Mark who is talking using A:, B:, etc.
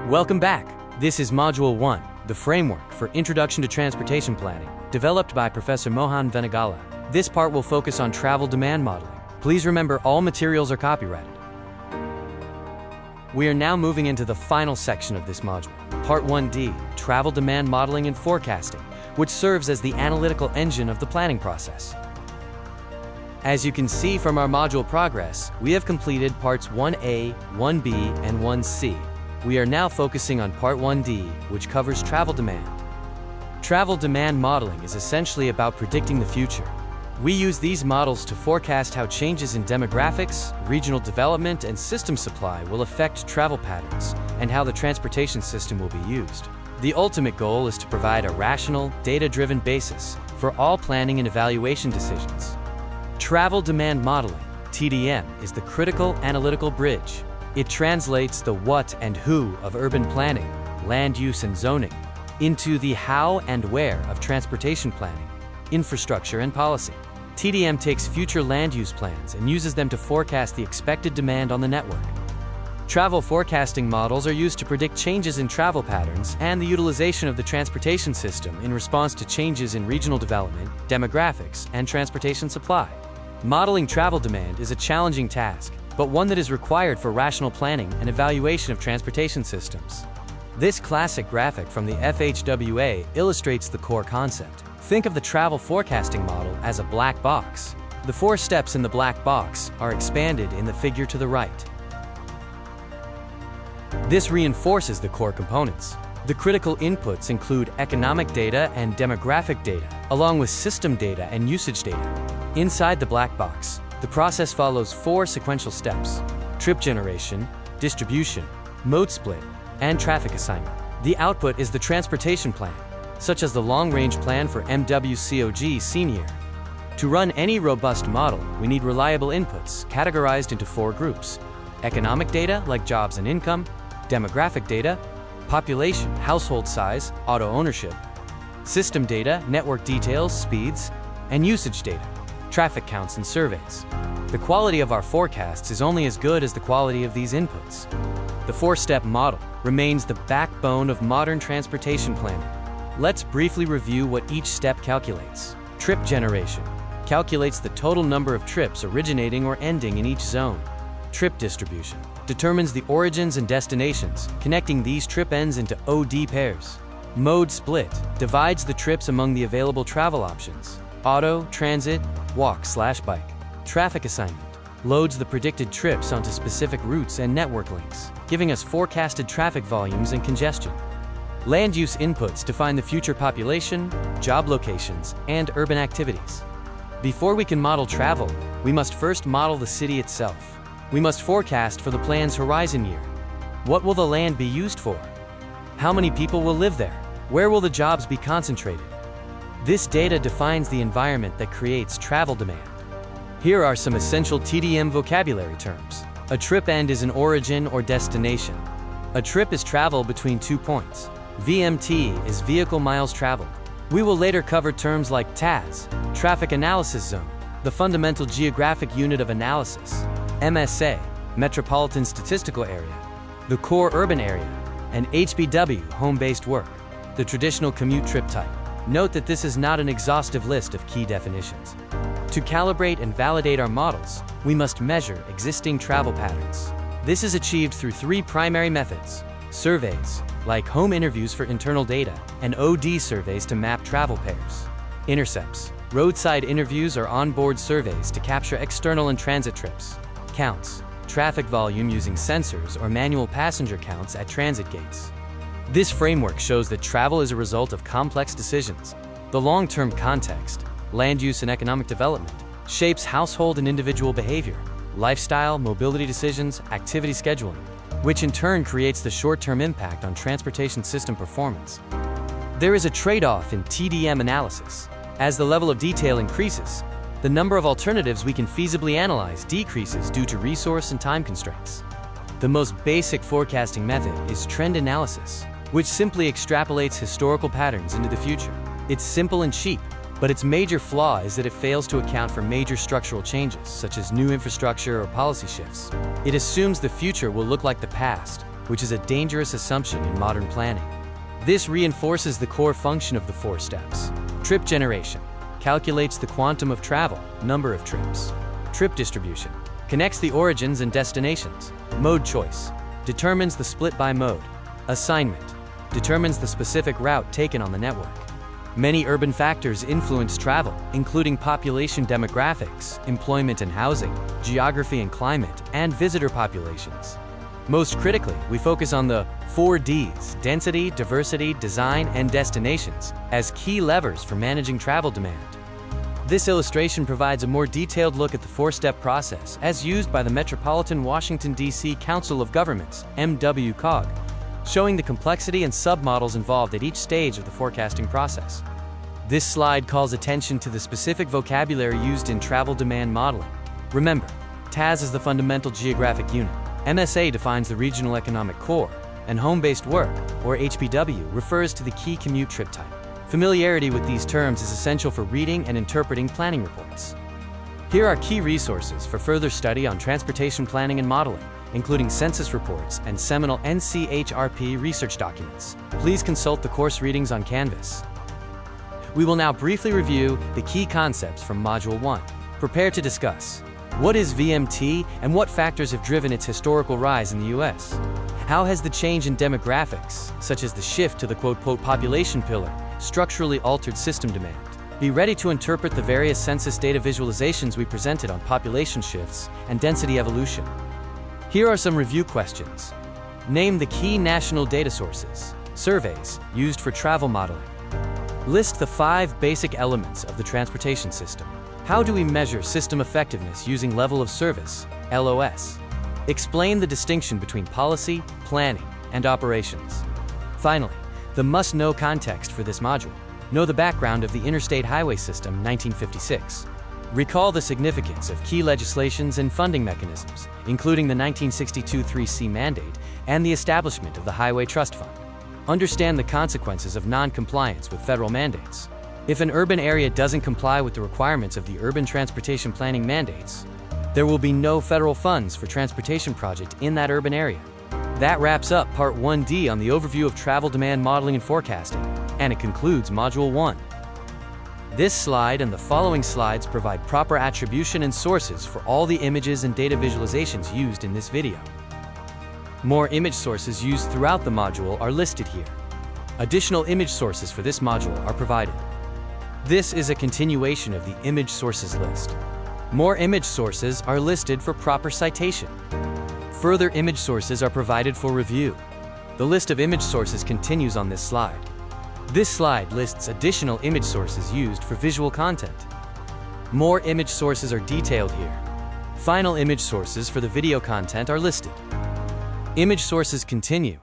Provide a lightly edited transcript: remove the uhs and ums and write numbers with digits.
A: Welcome back. This is Module 1, the framework for Introduction to Transportation Planning, developed by Professor Mohan Venagala. This part will focus on travel demand modeling. Please remember all materials are copyrighted. We are now moving into the final section of this module, Part 1D, Travel Demand Modeling and Forecasting, which serves as the analytical engine of the planning process. As you can see from our module progress, we have completed Parts 1A, 1B, and 1C. We are now focusing on Part 1D, which covers travel demand. Travel demand modeling is essentially about predicting the future. We use these models to forecast how changes in demographics, regional development, and system supply will affect travel patterns, and how the transportation system will be used. The ultimate goal is to provide a rational, data-driven basis for all planning and evaluation decisions. Travel demand modeling, TDM, is the critical analytical bridge. It translates the what and who of urban planning, land use and zoning, into the how and where of transportation planning, infrastructure and policy. TDM takes future land use plans and uses them to forecast the expected demand on the network. Travel forecasting models are used to predict changes in travel patterns and the utilization of the transportation system in response to changes in regional development, demographics, and transportation supply. Modeling travel demand is a challenging task, but one that is required for rational planning and evaluation of transportation systems. This classic graphic from the FHWA illustrates the core concept. Think of the travel forecasting model as a black box. The 4 steps in the black box are expanded in the figure to the right. This reinforces the core components. The critical inputs include economic data and demographic data, along with system data and usage data. Inside the black box, the process follows 4 sequential steps: trip generation, distribution, mode split, and traffic assignment. The output is the transportation plan, such as the long-range plan for MWCOG Senior. To run any robust model, we need reliable inputs categorized into 4 groups: economic data like jobs and income, demographic data, population, household size, auto ownership, system data, network details, speeds, and usage data, traffic counts and surveys. The quality of our forecasts is only as good as the quality of these inputs. The 4-step model remains the backbone of modern transportation planning. Let's briefly review what each step calculates. Trip generation calculates the total number of trips originating or ending in each zone. Trip distribution determines the origins and destinations, connecting these trip ends into OD pairs. Mode split divides the trips among the available travel options: auto, transit, walk/bike. Traffic assignment loads the predicted trips onto specific routes and network links, giving us forecasted traffic volumes and congestion. Land use inputs define the future population, job locations, and urban activities. Before we can model travel, we must first model the city itself. We must forecast for the plan's horizon year. What will the land be used for? How many people will live there? Where will the jobs be concentrated? This data defines the environment that creates travel demand. Here are some essential TDM vocabulary terms. A trip end is an origin or destination. A trip is travel between 2 points. VMT is vehicle miles traveled. We will later cover terms like TAS, Traffic Analysis Zone, the fundamental geographic unit of analysis, MSA, Metropolitan Statistical Area, the core urban area, and HBW, home-based work, the traditional commute trip type. Note that this is not an exhaustive list of key definitions. To calibrate and validate our models, we must measure existing travel patterns. This is achieved through 3 primary methods: surveys, like home interviews for internal data, and OD surveys to map travel pairs. Intercepts, roadside interviews or onboard surveys to capture external and transit trips. Counts, traffic volume using sensors or manual passenger counts at transit gates. This framework shows that travel is a result of complex decisions. The long-term context, land use and economic development, shapes household and individual behavior, lifestyle, mobility decisions, activity scheduling, which in turn creates the short-term impact on transportation system performance. There is a trade-off in TDM analysis. As the level of detail increases, the number of alternatives we can feasibly analyze decreases due to resource and time constraints. The most basic forecasting method is trend analysis, which simply extrapolates historical patterns into the future. It's simple and cheap, but its major flaw is that it fails to account for major structural changes, such as new infrastructure or policy shifts. It assumes the future will look like the past, which is a dangerous assumption in modern planning. This reinforces the core function of the 4 steps. Trip generation calculates the quantum of travel, number of trips. Trip distribution connects the origins and destinations. Mode choice determines the split by mode. Assignment determines the specific route taken on the network. Many urban factors influence travel, including population demographics, employment and housing, geography and climate, and visitor populations. Most critically, we focus on the 4 Ds: density, diversity, design, and destinations as key levers for managing travel demand. This illustration provides a more detailed look at the 4-step process as used by the Metropolitan Washington, D.C. Council of Governments, MWCOG, showing the complexity and submodels involved at each stage of the forecasting process. This slide calls attention to the specific vocabulary used in travel demand modeling. Remember, TAS is the fundamental geographic unit, MSA defines the regional economic core, and home-based work, or HBW, refers to the key commute trip type. Familiarity with these terms is essential for reading and interpreting planning reports. Here are key resources for further study on transportation planning and modeling, including census reports and seminal NCHRP research documents. Please consult the course readings on Canvas. We will now briefly review the key concepts from Module 1. Prepare to discuss. What is VMT and what factors have driven its historical rise in the U.S.? How has the change in demographics, such as the shift to the quote-unquote population pillar, structurally altered system demand? Be ready to interpret the various census data visualizations we presented on population shifts and density evolution. Here are some review questions. Name the key national data sources, surveys, used for travel modeling. List the 5 basic elements of the transportation system. How do we measure system effectiveness using level of service, LOS? Explain the distinction between policy, planning, and operations. Finally, the must-know context for this module. Know the background of the Interstate Highway System, 1956. Recall the significance of key legislations and funding mechanisms, including the 1962 3C mandate and the establishment of the Highway Trust Fund. Understand the consequences of non-compliance with federal mandates. If an urban area doesn't comply with the requirements of the urban transportation planning mandates, there will be no federal funds for transportation project in that urban area. That wraps up Part 1D on the overview of travel demand modeling and forecasting, and it concludes Module 1. This slide and the following slides provide proper attribution and sources for all the images and data visualizations used in this video. More image sources used throughout the module are listed here. Additional image sources for this module are provided. This is a continuation of the image sources list. More image sources are listed for proper citation. Further image sources are provided for review. The list of image sources continues on this slide. This slide lists additional image sources used for visual content. More image sources are detailed here. Final image sources for the video content are listed. Image sources continue.